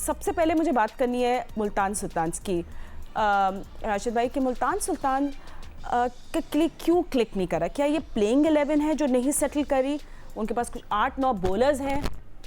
सबसे पहले मुझे बात करनी है मुल्तान सुल्तान की। राशिद भाई कि मुल्तान सुल्तान का क्लिक क्यों क्लिक नहीं करा? क्या ये प्लेइंग 11 है जो नहीं सेटल करी? उनके पास कुछ 8-9 बॉलर्स हैं,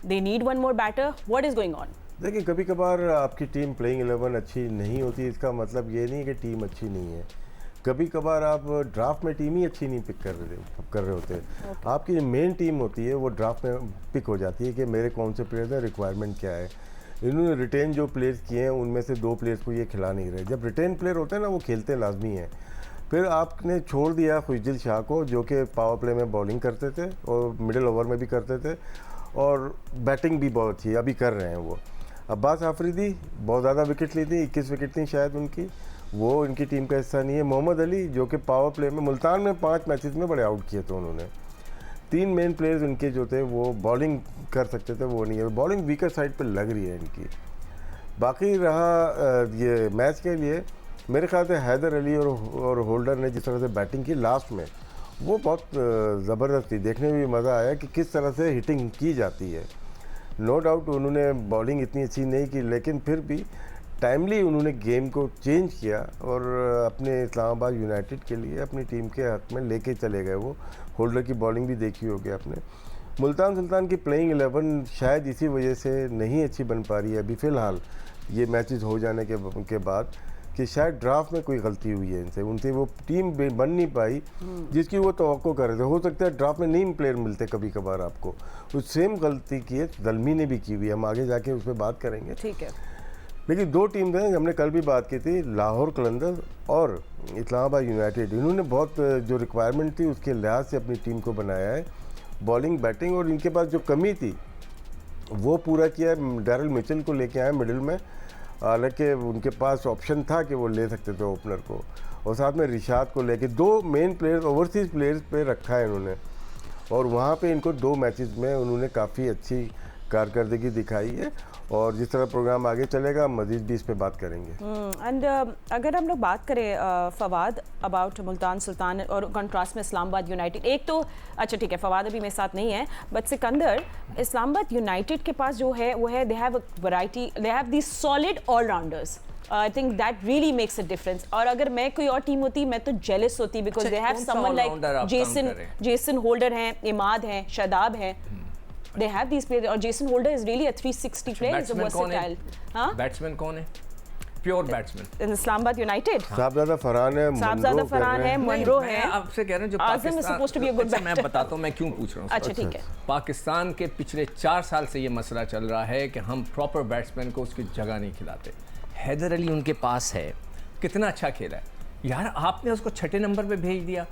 they need one more batter, what is going on? देखिए, कभी कभार आपकी टीम प्लेइंग 11 अच्छी नहीं होती, इसका मतलब ये नहीं कि टीम अच्छी नहीं है। कभी कभार आप ड्राफ्ट में टीम ही अच्छी नहीं पिक कर रहे होते। आपकी जो मेन टीम होती है वो ड्राफ्ट में पिक हो जाती है कि मेरे कौन से प्लेयर्स हैं, रिक्वायरमेंट क्या है। इन्होंने रिटेन जो प्लेयर्स किए हैं उनमें से 2 प्लेयर्स को ये खिला नहीं रहे। जब रिटेन प्लेयर होते हैं ना, वो खेलते लाजमी हैं। फिर आपने छोड़ दिया खुशदिल शाह को, जो कि पावर प्ले में बॉलिंग करते थे और मिडिल ओवर में भी करते थे और बैटिंग भी बहुत अच्छी अभी कर रहे हैं वो। अब्बास आफरीदी बहुत ज़्यादा विकेट ली थी, 21 विकेट थी शायद उनकी, वो इनकी टीम का हिस्सा नहीं है। मोहम्मद अली जो कि पावर प्ले में मुल्तान में 5 मैचेस में बड़े आउट किए थे उन्होंने। 3 मेन प्लेयर्स उनके जो थे वो बॉलिंग कर सकते थे, वो नहीं है। बॉलिंग वीकर साइड पे लग रही है इनकी। बाकी रहा ये मैच के लिए, मेरे ख्याल से हैदर अली और होल्डर ने जिस तरह से बैटिंग की लास्ट में, वो बहुत ज़बरदस्त थी। देखने में भी मज़ा आया कि किस तरह से हिटिंग की जाती है। नो डाउट उन्होंने बॉलिंग इतनी अच्छी नहीं की, लेकिन फिर भी टाइमली उन्होंने गेम को चेंज किया और अपने इस्लामाबाद यूनाइटेड के लिए अपनी टीम के हक में लेके चले गए। वो होल्डर की बॉलिंग भी देखी होगी आपने। मुल्तान सुल्तान की प्लेइंग 11 शायद इसी वजह से नहीं अच्छी बन पा रही है अभी फ़िलहाल, ये मैचेस हो जाने के बाद, कि शायद ड्राफ्ट में कोई गलती हुई है उनसे वो टीम बन नहीं पाई जिसकी वो तवक्को कर रहे थे। हो सकता है ड्राफ्ट में नहीं प्लेयर मिलते कभी कभार आपको। उस सेम गलती की है दलमी ने भी की हुई है, हम आगे जाके उस पर बात करेंगे। ठीक है, लेकिन 2 टीम हैं, हमने कल भी बात की थी, लाहौर कलंदर्स और इस्लामाबाद यूनाइटेड। इन्होंने बहुत जो रिक्वायरमेंट थी उसके लिहाज से अपनी टीम को बनाया है, बॉलिंग बैटिंग, और इनके पास जो कमी थी वो पूरा किया है। डैरल मिचेल को लेके आए मिडिल में, हालांकि उनके पास ऑप्शन था कि वो ले सकते थे ओपनर को, और साथ में रिशाद को लेके 2 मेन प्लेयर्स ओवरसीज़ प्लेयर्स पे रखा है इन्होंने, और वहाँ पे इनको 2 मैचेस में उन्होंने काफ़ी अच्छी कारकर्दगी दिखाई है। और जिस तरह प्रोग्राम आगे चलेगा मज़ीद भी इस पे बात करेंगे। एंड अगर हम लोग बात करें फवाद अबाउट मुल्तान सुल्तान और कंट्रास्ट में इस्लामाबाद यूनाइटेड, एक तो अच्छा ठीक है फवाद अभी मेरे साथ नहीं है, बट सिकंदर, इस्लामाबाद यूनाइटेड के पास जो है वो है they have variety, they have the solid allrounders. I think that really makes a difference. और अगर मैं कोई और टीम होती मैं तो जेलस होती, because they have someone like Jason Holder हैं, इमाद हैं, शादाब हैं, they have these players, और Jason Holder is really a 360 player, is a versatile। हाँ, बैट्समैन कौन है? Pure batsman in Islamabad United Sahibzada Farhan है, साहबजादा फरहान है, मनरो है। आपसे कह रहा हूं जो आज़म is supposed to be a good मैं बताता हूं मैं क्यों पूछ रहा हूं। अच्छा ठीक है, पाकिस्तान के पिछले 4 साल से ये मसला चल रहा है कि हम प्रॉपर बैट्समैन को उसकी जगह नहीं खिलाते। हैदर अली उनके पास है, कितना अच्छा खेला है यार, आपने उसको 6ठे नंबर पे भेज दिया।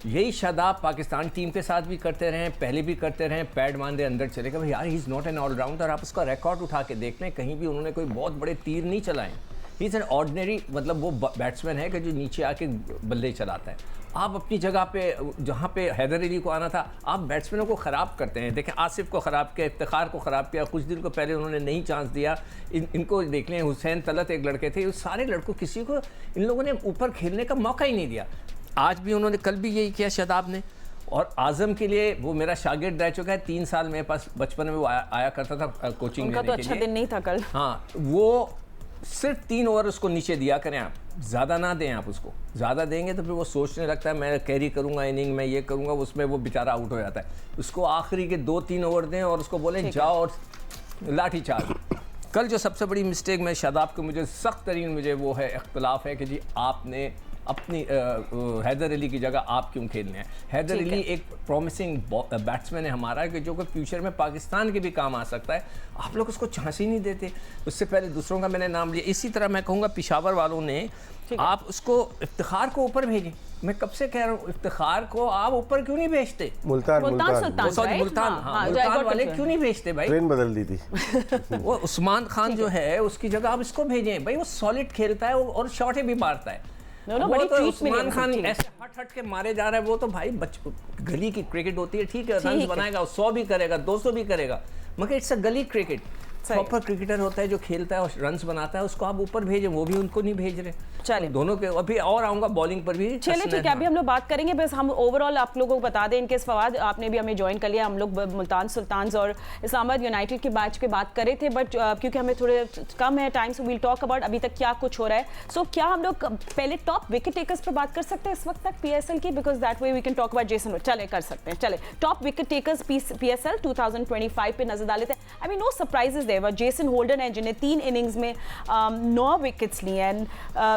यही शादाब पाकिस्तान टीम के साथ भी करते रहे, पहले भी करते रहे, पैड बांधे अंदर चले गए। भाई यार, he is not an allrounder. आप उसका रिकॉर्ड उठा के देख लें, कहीं भी उन्होंने कोई बहुत बड़े तीर नहीं चलाए। ही इज़ एन ऑर्डिनरी, मतलब वो बैट्समैन है कि जो नीचे आके बल्ले चलाता है। आप अपनी जगह पे जहाँ पे हैदर अली को आना था, आप बैट्समैनों को ख़राब करते हैं। देखें, आसिफ को ख़राब किया, इफ्तिखार को ख़राब किया, कुछ दिन को पहले उन्होंने नहीं चांस दिया। इनको देख लें, हुसैन तलत एक लड़के थे, उस सारे लड़कों किसी को इन लोगों ने ऊपर खेलने का मौका ही नहीं दिया। आज भी उन्होंने, कल भी यही किया शादाब ने। और आज़म के लिए, वो मेरा शागिर्द रह चुका है, 3 साल मेरे पास बचपन में वो आया करता था कोचिंग उनका तो अच्छा दिन नहीं था कल। हाँ, वो सिर्फ 3 ओवर उसको नीचे दिया करें आप, ज़्यादा ना दें आप उसको। ज़्यादा देंगे तो फिर वो सोचने लगता है मैं कैरी करूँगा इनिंग में, ये करूँगा, उसमें वो बेचारा आउट हो जाता है। उसको आखिरी के 2-3 ओवर दें और उसको बोलें जाओ और लाठी चार्ज। कल जो सबसे बड़ी मिस्टेक में शादाब को, मुझे सख्त तरीन मुझे वो है इख्तलाफ है कि जी आपने अपनी हैदर अली की जगह आप क्यों खेलने हैं। हैदर अली एक प्रॉमिसिंग बैट्समैन है हमारा, कि जो कि फ्यूचर में पाकिस्तान के भी काम आ सकता है। आप लोग उसको चांस ही नहीं देते। उससे पहले दूसरों का मैंने नाम लिया। इसी तरह मैं कहूँगा पेशावर वालों ने, आप उसको इफ्तिखार को ऊपर भेजें। मैं कब से कह रहा हूँ, इफ्तिखार को आप ऊपर क्यों नहीं भेजते? मुल्तान वाले क्यों नहीं भेजते भाई? ट्रेन बदल दी थी। वो उस्मान खान जो है उसकी जगह आप इसको भेजें भाई, वो सॉलिड खेलता है और शॉटें भी मारता है। उस्मान खान ऐसे हट के मारे जा रहा है, वो तो भाई गली की क्रिकेट होती है, ठीक है, रन बनाएगा, 100 भी करेगा, 200 भी करेगा, मगर इट्स अ गली क्रिकेट। प्रॉपर क्रिकेटर होता है जो खेलता है और रन्स बनाता है, उसको आप ऊपर भेजें, वो भी उनको नहीं भेज रहे। चलिए दोनों के अभी और आऊँगा बॉलिंग पर भी। चलिए ठीक है, अभी हम लोग बात करेंगे, बस हम ओवरऑल आप लोगों को बता दें इनके फवाद, आपने भी हमें ज्वाइन कर लिया, हम लोग मुल्तान सुल्तान्स और इस्लामाबाद यूनाइटेड के मैच पे बात कर रहे थे, बट क्योंकि हमें थोड़े कम है time, so we'll talk about अभी तक क्या कुछ हो रहा है। सो क्या हम लोग पहले टॉप विकेट टेकर्स पे बात कर सकते हैं इस वक्त तक PSL की, because that way we can talk about Jason. चले कर सकते हैं, चले टॉप विकेट टेकर्स PSL 2025 पे नजर डाले थे। I mean no surprises there, but Jason Holder हैं जिन्हें 3 इनिंग्स में 9 विकेट्स लिए, and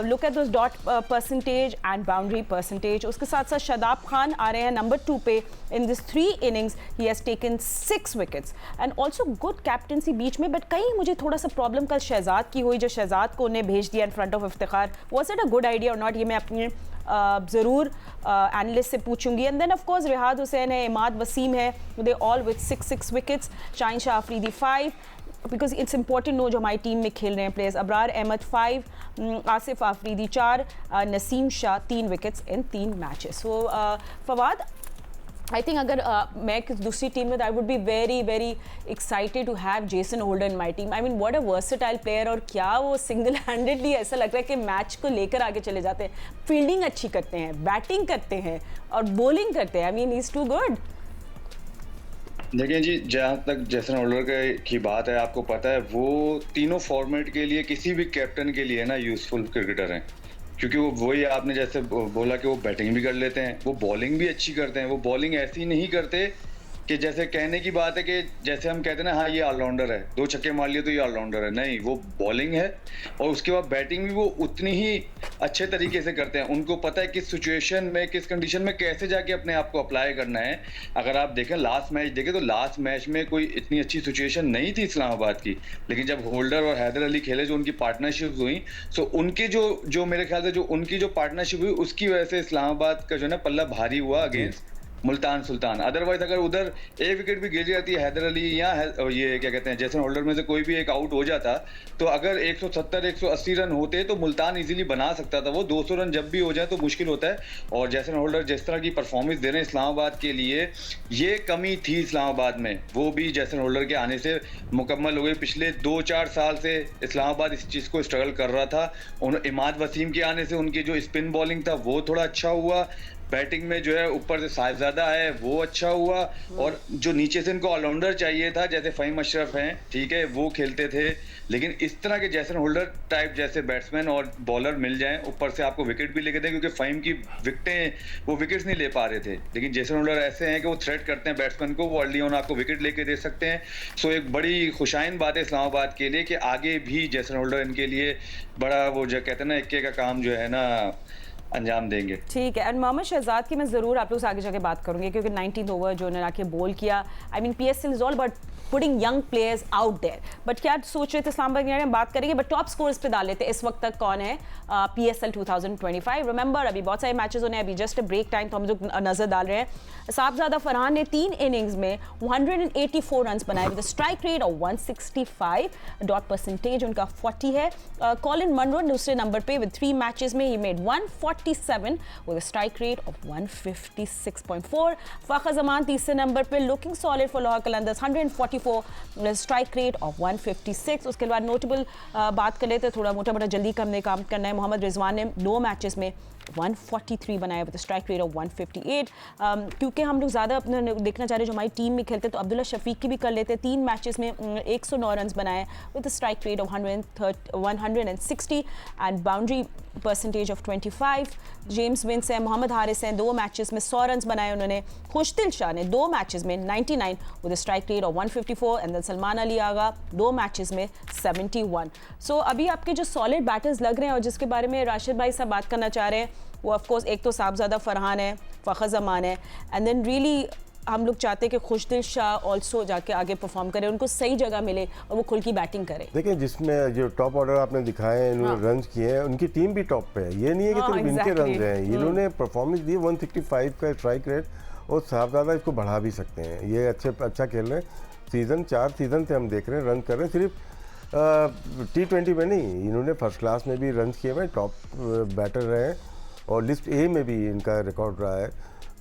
look at those dot percentage and boundary percentage. उसके साथ साथ शादाब खान आ रहे हैं नंबर 2 पे in this 3 innings, he has taken 6 wickets and also good captaincy बीच में, बट कहीं मुझे थोड़ा सा प्रॉब्लम कल शहजाद की हुई, जो शहजाद को उन्हें भेज दिया in front of Iftikhar. Was it a good idea और नॉट, ये मैं अपने ज़रूर एनालिस्ट से पूछूंगी। And then of course Rihad Hussain है, इमाद वसीम है, they all with 6 wickets, Shaheen Shah Afridi 5, because it's important no जो हमारी टीम में खेल रहे हैं players, Abrar Ahmed 5, Asif Afridi 4, Naseem Shah 3 wickets in 3 matches. So Fawad, I think अगर मैं दूसरी टीम में, I would be very very excited to have Jason Holder in my team. I mean what a versatile player, और क्या वो सिंगल हैंडेडली ऐसा लग रहा है कि मैच को लेकर आगे चले जाते हैं। फील्डिंग अच्छी करते हैं, बैटिंग करते हैं और बॉलिंग करते हैं। I mean he is too good. देखिए जी, जहाँ तक जेसन होल्डर की बात है, आपको पता है वो तीनों फॉर्मेट के लिए, किसी भी कैप्टन के लिए ना यूजफुल क्रिकेटर हैं, क्योंकि वो वही आपने जैसे बोला कि वो बैटिंग भी कर लेते हैं, वो बॉलिंग भी अच्छी करते हैं। वो बॉलिंग ऐसी नहीं करते कि जैसे कहने की बात है कि जैसे हम कहते हैं ना, हाँ ये ऑलराउंडर है, 2 छक्के मार लिए तो ये ऑलराउंडर है, नहीं, वो बॉलिंग है और उसके बाद बैटिंग भी वो उतनी ही अच्छे तरीके से करते हैं। उनको पता है किस सिचुएशन में, किस कंडीशन में कैसे जाके अपने आप को अप्लाई करना है। अगर आप देखें लास्ट मैच देखें तो लास्ट मैच में कोई इतनी अच्छी सिचुएशन नहीं थी इस्लामाबाद की, लेकिन जब होल्डर और हैदर अली खेले, जो उनकी पार्टनरशिप हुई, सो उनके जो मेरे ख्याल से जो उनकी जो पार्टनरशिप हुई, उसकी वजह से इस्लामाबाद का जो है ना पल्ला भारी हुआ अगेंस्ट मुल्तान सुल्तान। अदरवाइज अगर उधर एक विकेट भी गिर जाती है, हैदर अली या ये क्या कहते हैं जेसन होल्डर में से कोई भी एक आउट हो जाता, तो अगर 170-180 रन होते तो मुल्तान इजीली बना सकता था। वो 200 रन जब भी हो जाए तो मुश्किल होता है। और जेसन होल्डर जिस तरह की परफॉर्मेंस दे रहे हैं इस्लामाबाद के लिए, ये कमी थी इस्लामाबाद में, वो भी जेसन होल्डर के आने से मुकम्मल हो गई। पिछले 2-4 साल से इस्लामाबाद इस चीज़ को स्ट्रगल कर रहा था। इमाद वसीम के आने से उनकी जो स्पिन बॉलिंग था वो थोड़ा अच्छा हुआ, बैटिंग में जो है ऊपर से साहिबजादा है वो अच्छा हुआ, और जो नीचे से इनको ऑलराउंडर चाहिए था, जैसे फ़हीम अशरफ हैं, ठीक है, वो खेलते थे, लेकिन इस तरह के जेसन होल्डर टाइप जैसे बैट्समैन और बॉलर मिल जाएं, ऊपर से आपको विकेट भी लेके दें, क्योंकि फ़हीम की वो विकेट्स नहीं ले पा रहे थे, लेकिन जेसन होल्डर ऐसे हैं कि वो थ्रेट करते हैं बैट्समैन को, वो अर्ली ऑन आपको विकेट लेके दे सकते हैं। सो एक बड़ी खुशाइन बात है इस्लामाबाद के लिए कि आगे भी जेसन होल्डर इनके लिए बड़ा वो जो कहते हैं ना इक्के का काम जो है ना अंजाम देंगे। ठीक है, एंड मोहम्मद शहजाद की मैं ज़रूर आप लोग से आगे जाके बात करूंगी, क्योंकि 19th ओवर जो उन्होंने आके बॉल किया, I mean PSL is all about putting young players out there. But क्या सोच रहे थे इस्लामाबाद में, बात करेंगे, बट टॉप स्कोर्स पे डाल लेते इस वक्त तक कौन है PSL 2025। रिमेंबर अभी बहुत सारे मैचेस होने हैं, अभी जस्ट ब्रेक टाइम तो हम लोग नजर डाल रहे हैं। साहबजादा फरहान ने 3 इनिंग्स में 184 रन बनाए with strike rate of 165, dot percentage उनका 40 है। कॉलिन मनरो दूसरे नंबर पे विद 3 मैचेस में ही मेड 147 विद strike rate of 156.4। Fakhar Zaman तीसरे नंबर पे looking solid for Lahore Qalandars 144 strike rate of 156। उसके बाद नोटेबल बात कर लेते, थोड़ा मोटा मोटा जल्दी हमने काम करना है। मोहम्मद रिजवान ने 2 मैचेस में 143 बनाया विद स्ट्राइक रेट ऑफ 158। क्योंकि हम लोग ज़्यादा अपना देखना चाह रहे हैं जो हमारी टीम में खेलते हैं, तो अब्दुल्ला शफीक की भी कर लेते हैं। 3 मैचेस में 109 रन बनाए with strike rate of 160 and boundary percentage of 25। James Vince हैं, मोहम्मद हारिस हैं, 2 मैचेस में 100 रन बनाए उन्होंने। खुशदिल शाह ने 2 मैचेस में 99 with strike rate of 154 and then Salman Ali Agha 2 matches में 71। सो अभी आपके जो सॉलिड बैटर्स लग रहे हैं और जिसके बारे में राशिद भाई साहब बात करना चाह रहे हैं, वो ऑफकोर्स एक तो साहबजादा फरहान है, फ़खर जमान है, एंड देन रियली हम लोग चाहते हैं कि खुशदिल शाह ऑल्सो जाके आगे परफॉर्म करे, उनको सही जगह मिले और वो खुल की बैटिंग करे। देखिए, जिसमें जो टॉप ऑर्डर आपने दिखाए हैं, इन्होंने रन किए हैं, उनकी टीम भी टॉप पे है। ये नहीं है कि सिर्फ इनके रन हैं, इन्होंने परफॉर्मेंस दी 165 का स्ट्राइक रेट, और साहबजादा इसको बढ़ा भी सकते हैं। ये अच्छा खेल रहे हैं। सीज़न 4 सीज़न से हम देख रहे हैं रन कर रहे हैं, सिर्फ T20 में नहीं, इन्होंने फर्स्ट क्लास में भी रन किए हुए, टॉप बैटर रहे हैं, और लिस्ट A में भी इनका रिकॉर्ड रहा है।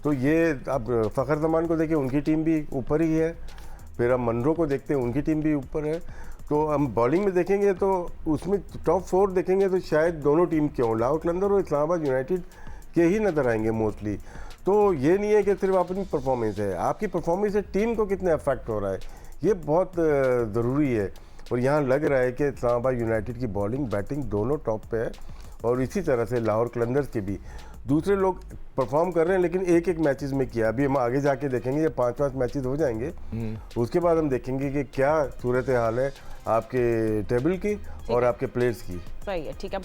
तो ये अब फ़खर जमान को देखिए, उनकी टीम भी ऊपर ही है, फिर अब मनरो को देखते हैं, उनकी टीम भी ऊपर है। तो हम बॉलिंग में देखेंगे तो उसमें टॉप 4 देखेंगे तो शायद दोनों टीम के हों, लाहौर कलंदर और इस्लामाबाद यूनाइटेड के ही नज़र आएंगे मोस्टली। तो ये नहीं है कि सिर्फ अपनी परफॉर्मेंस है, आपकी परफॉर्मेंस से टीम को कितने अफेक्ट हो रहा है, ये बहुत ज़रूरी है। और यहाँ लग रहा है कि इस्लामाबाद यूनाइटेड की बॉलिंग बैटिंग दोनों टॉप पे है, और इसी तरह से लाहौर कलंदर्स के भी दूसरे लोग परफॉर्म कर रहे हैं, लेकिन एक एक मैचेस में किया। अभी हम आगे जाके देखेंगे, ये 5-5 मैचेस हो जाएंगे, उसके बाद हम देखेंगे कि क्या सूरत हाल है आपके टेबल की और आपके प्लेयर्स की। सही है, ठीक है।